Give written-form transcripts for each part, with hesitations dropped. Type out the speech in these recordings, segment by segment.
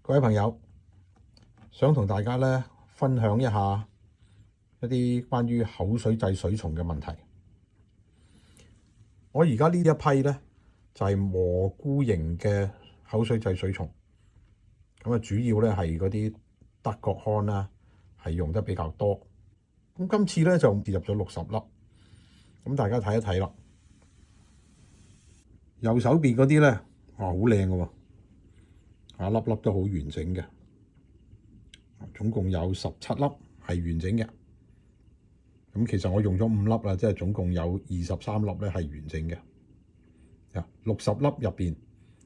各位朋友，想同大家咧分享一下一啲關於口水祭水蟲嘅問題。我而家呢一批咧就係蘑菇型嘅口水祭水蟲，咁啊主要咧係嗰啲德國康啦，係用得比較多。咁今次咧就跌入咗60粒，咁大家睇一睇啦。右手邊嗰啲咧，哇好靚嘅喎，粒粒都好完整嘅，總共有17粒係完整嘅。咁其實我用咗5粒啦，即係總共有23粒咧係完整嘅。60粒入邊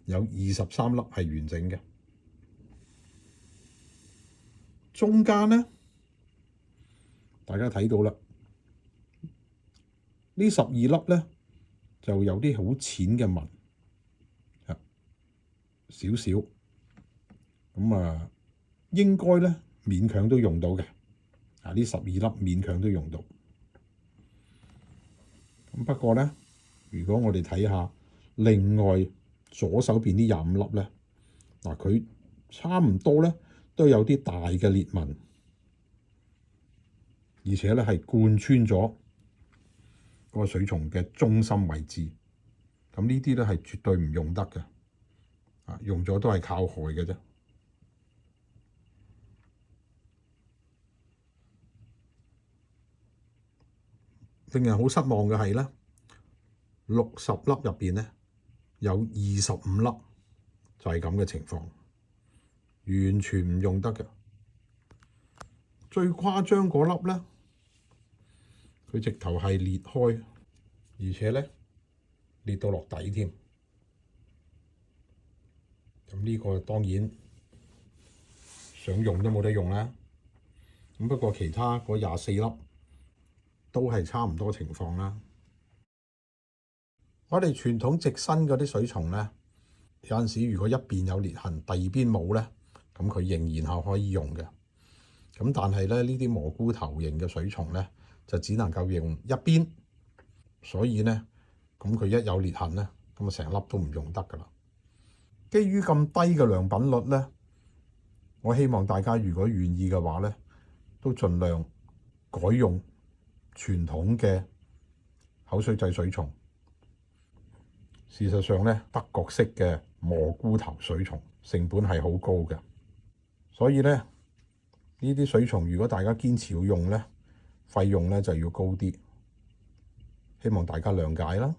有23粒係完整嘅。中間咧，大家睇到啦，呢12粒咧就有啲好淺嘅紋，少少。咁啊，應該咧勉強都用到嘅。呢12粒勉強都用到。咁不過咧，如果我哋睇下另外左手邊呢25粒咧，佢差唔多咧都有啲大嘅裂紋，而且咧係貫穿咗個水蟲嘅中心位置。咁呢啲咧係絕對唔用得嘅，用咗都係靠害嘅啫。令人好失望嘅係咧，60粒入邊咧有25粒就係咁嘅情況，完全唔用得嘅。最誇張嗰粒咧，佢直頭係裂開，而且咧裂到落底添。咁呢個當然想用都冇得用啦。咁不過其他嗰24粒都係差唔多情況啦。我哋傳統直身嗰啲水蟲咧，有陣時如果一邊有裂痕，第二邊冇咧，咁佢仍然係可以用嘅。咁但係咧，呢啲蘑菇頭型嘅水蟲咧，就只能夠用一邊，所以咧，咁佢一有裂痕咧，咁啊成粒都唔用得㗎啦。基於咁低嘅良品率咧，我希望大家如果願意嘅話咧，都盡量改用傳統嘅口水祭水蟲。事實上咧，德國式嘅蘑菇頭水蟲成本係好高嘅，所以咧呢啲水蟲如果大家堅持要用咧，費用咧就要高啲。希望大家諒解啦。